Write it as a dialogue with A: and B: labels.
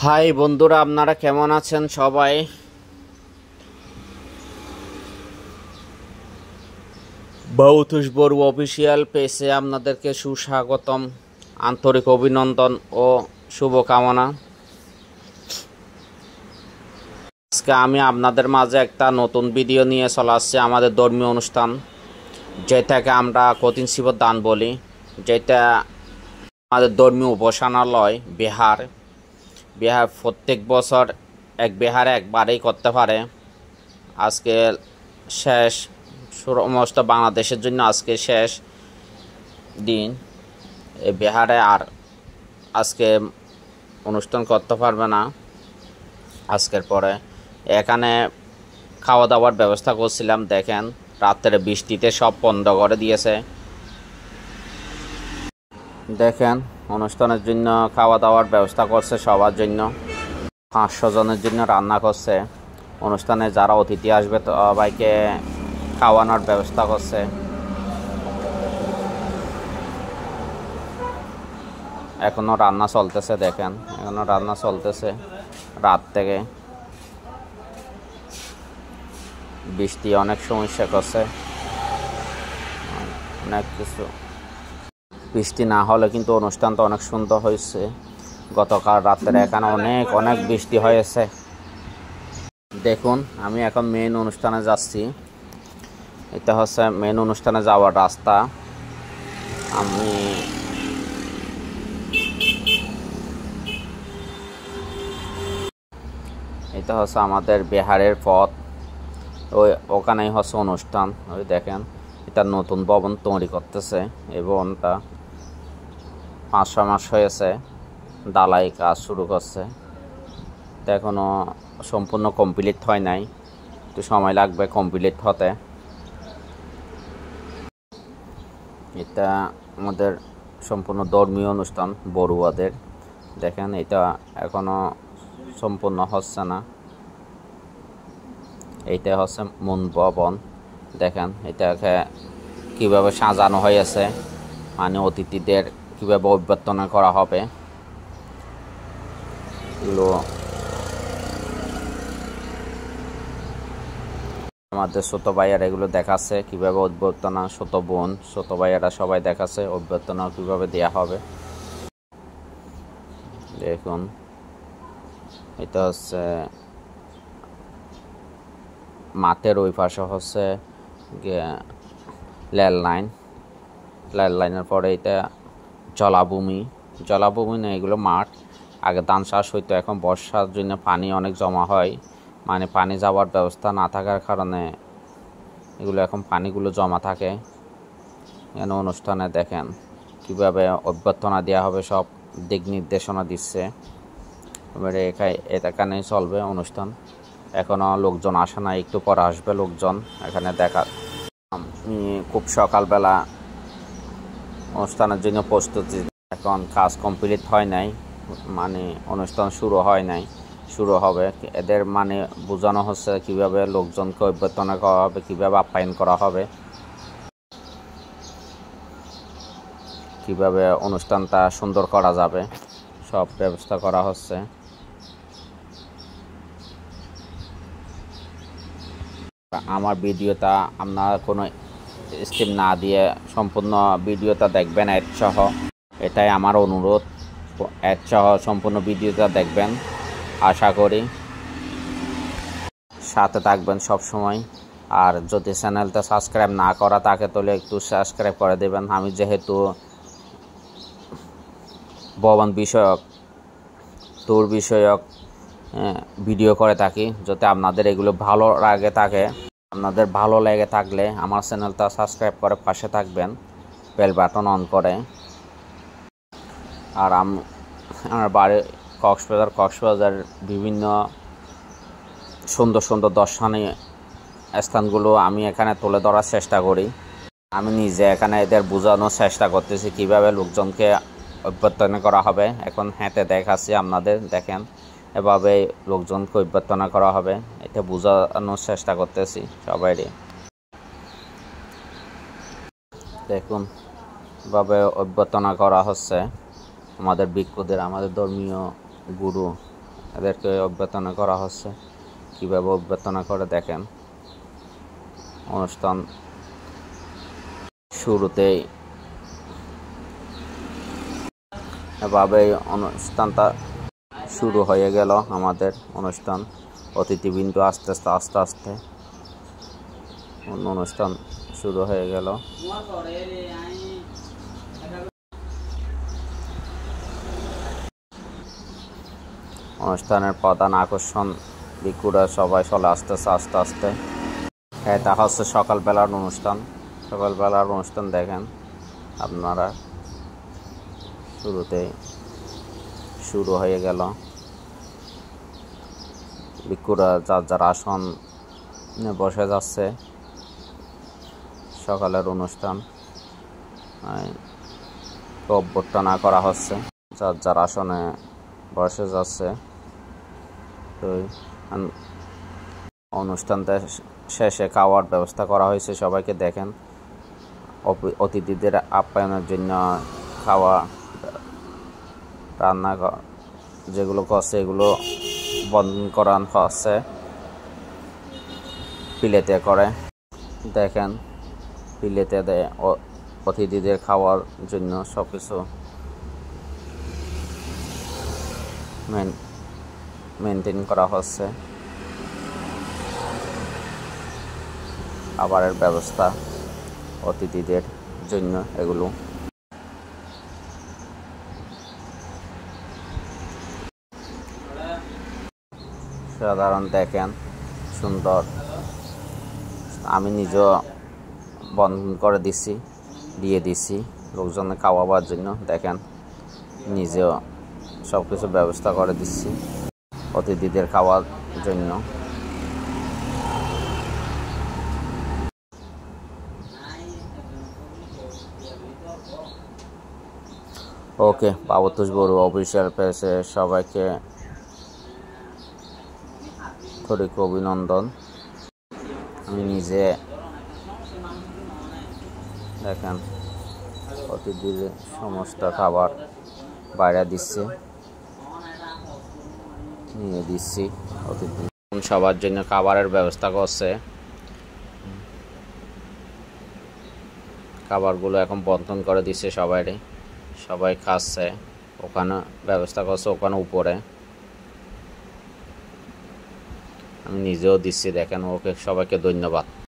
A: High বন্ধুরা, আপনারা কেমন আছেন সবাই? বৌথুস বড়ু অফিসিয়াল পেজে আপনাদেরকে সুস্বাগতম, আন্তরিক অভিনন্দন ও শুভকামনা। আজকে আমি আপনাদের মাঝে একটা নতুন ভিডিও নিয়ে চলে আসছি। আমাদের ধর্মীয় অনুষ্ঠান, যেটাকে আমরা কঠিন শিবর দান বলি, যেটা আমাদের ধর্মীয় উপাসনালয় বিহার প্রত্যেক বছর এক বিহারে একবারেই করতে পারে। আজকে শেষ, সমস্ত বাংলাদেশের জন্য আজকে শেষ দিন। এই বিহারে আর আজকে অনুষ্ঠান করতে পারবে না। আজকের পরে এখানে খাওয়া দাওয়ার ব্যবস্থা করছিলাম, দেখেন রাত্রে বৃষ্টিতে সব বন্ধ করে দিয়েছে। দেখেন অনুষ্ঠানের জন্য খাওয়া দাওয়ার ব্যবস্থা করছে সবার জন্য, 500 জনের জন্য রান্না করছে। অনুষ্ঠানে যারা অতিথি আসবে সবাইকে খাওয়ানোর ব্যবস্থা করছে। এখনো রান্না চলতেছে, দেখেন এখনো রান্না চলতেছে রাত থেকে। বৃষ্টি অনেক সমস্যা করছে, অনেক কিছু। বৃষ্টি না হলে কিন্তু অনুষ্ঠানটা অনেক সুন্দর হয়েছে। গতকাল রাত্রে এখানে অনেক বৃষ্টি হয়েছে। দেখুন আমি এখন মেইন অনুষ্ঠানে যাচ্ছি। এটা হচ্ছে মেইন অনুষ্ঠানে যাওয়ার রাস্তা। আমি এটা হচ্ছে আমাদের বিহারের পথ, ওখানেই হচ্ছে অনুষ্ঠান। ওই দেখেন এটা নতুন ভবন তৈরি করতেছে। এই ভবনটা 5-6 মাস হয়েছে ঢালাই কাজ শুরু করছে। এটা এখনও সম্পূর্ণ কমপ্লিট হয় নাই, একটু সময় লাগবে কমপ্লিট হতে। এটা আমাদের সম্পূর্ণ ধর্মীয় অনুষ্ঠান বড়ুয়াদের। দেখেন এটা এখনো সম্পূর্ণ হচ্ছে না। এইটা হচ্ছে মূল ভবন। দেখেন এটাকে কিভাবে সাজানো হয়েছে, মানে অতিথিদের কিভাবে অভ্যর্থনা করা হবে। এগুলো আমাদের ছোট ভাইয়ারা এগুলো দেখাচ্ছে কিভাবে অভ্যর্থনা, ছোট বোন ছোট ভাইয়ারা সবাই দেখাচ্ছে অভ্যর্থনা কিভাবে দেয়া হবে। দেখুন এটা হচ্ছে মাঠের ওই পাশে হচ্ছে রেল লাইনের পরে এটা জলাভূমি না, এগুলো মাঠ। আগে ধান চাষ হইতো, এখন বর্ষার জন্য পানি অনেক জমা হয়, মানে পানি যাওয়ার ব্যবস্থা না থাকার কারণে এগুলো এখন পানিগুলো জমা থাকে। এখানে অনুষ্ঠানে দেখেন কিভাবে অভ্যর্থনা দেওয়া হবে, সব দিক নির্দেশনা দিচ্ছে। এবারে এখানেই চলবে অনুষ্ঠান। এখনও লোকজন আসে না, একটু পরে আসবে লোকজন এখানে দেখা। আমি খুব সকালবেলা অনুষ্ঠানের জন্য প্রস্তুতি, এখন কাজ কমপ্লিট হয় নাই, মানে অনুষ্ঠান শুরু হয় নাই, শুরু হবে। এদের মানে বোঝানো হচ্ছে কিভাবে লোকজনকে অভ্যর্থনা করা হবে, কিভাবে আপ্যায়ন করা হবে, কিভাবে অনুষ্ঠানটা সুন্দর করা যাবে, সব ব্যবস্থা করা হচ্ছে। আমার ভিডিওটা আপনারা কোনো স্কিপ না দিয়ে সম্পূর্ণ ভিডিওটা দেখবেন অ্যাড সহ, এটাই আমার অনুরোধ। অ্যাড সহ সম্পূর্ণ ভিডিওটা দেখবেন, আশা করি সাথে থাকবেন সব সময়। আর যদি চ্যানেলটা সাবস্ক্রাইব না করা থাকে তাহলে একটু সাবস্ক্রাইব করে দেবেন। আমি যেহেতু ভবন বিষয়ক, ট্যুর বিষয়ক ভিডিও করে থাকি, যাতে আপনাদের এগুলো ভালো লেগে থাকলে আমার চ্যানেলটা সাবস্ক্রাইব করে পাশে থাকবেন, বেল বাটন অন করে। আর আমার বাড়ি কক্সবাজার বিভিন্ন সুন্দর দর্শনীয় স্থানগুলো আমি এখানে তুলে ধরার চেষ্টা করি। আমি নিজে এখানে এদের বোঝানোর চেষ্টা করতেছি কিভাবে লোকজনকে অভ্যর্থনা করা হবে। এখন হেঁটে দেখাচ্ছি আপনাদের, দেখেন এভাবে লোকজনকে অভ্যর্থনা করা হবে, এটা বোঝানোর চেষ্টা করতেছি সবাইকে। দেখুন এভাবে অভ্যর্থনা করা হচ্ছে আমাদের ভিক্ষুদের, আমাদের ধর্মীয় গুরু এদেরকে অভ্যর্থনা করা হচ্ছে। কীভাবে অভ্যর্থনা করে দেখেন, অনুষ্ঠান শুরুতেই এভাবেই অনুষ্ঠানটা শুরু হয়ে গেল। আমাদের অনুষ্ঠান অতিথিবৃন্দ আস্তে আস্তে অনুষ্ঠান শুরু হয়ে গেল। অনুষ্ঠানের প্রধান আকর্ষণ ভিক্ষুরা সবাই চলে আসতেছে আস্তে আস্তে। এটা হচ্ছে সকালবেলার অনুষ্ঠান। সকালবেলার অনুষ্ঠান দেখেন আপনারা, শুরুতেই শুরু হয়ে গেল। ভিক্ষুরা যার যার আসন বসে যাচ্ছে। সকালের অনুষ্ঠান অভ্যর্থনা করা হচ্ছে, যার যার আসনে বসে যাচ্ছে। তো অনুষ্ঠানটা শেষে খাওয়ার ব্যবস্থা করা হয়েছে। সবাইকে দেখেন, অতিথিদের আপ্যায়নের জন্য খাওয়া রান্না যেগুলো করছে এগুলো বন্ধ করানো হচ্ছে প্লেটে করে। দেখেন প্লেটে দেয় অতিথিদের খাওয়ার জন্য সব কিছু মেনটেন করা হচ্ছে। খাবারের ব্যবস্থা অতিথিদের জন্য এগুলো। সাধারণ দেখেন সুন্দর। আমি নিজেও বন্ধ করে দিয়ে দিছি লোকজনের খাওয়াবার জন্য। দেখেন নিজেও সব কিছু ব্যবস্থা করে দিচ্ছি অতিথিদের খাওয়ার জন্য। ওকে, বাবুতুষ বড়ু অফিসিয়াল পেজে সবাইকে আন্তরিক অভিনন্দন। আমি নিজে দেখেন অতিথিদের সমস্ত খাবার বাইরে নিয়ে দিচ্ছি। অতিথি সবার জন্য খাবারের ব্যবস্থা করছে। খাবারগুলো এখন বন্টন করে দিচ্ছে সবাই খাচ্ছে। ওখানে ব্যবস্থা করছে, ওখানে উপরে আমি নিজেও দিচ্ছি। দেখেন, ওকে সবাইকে ধন্যবাদ।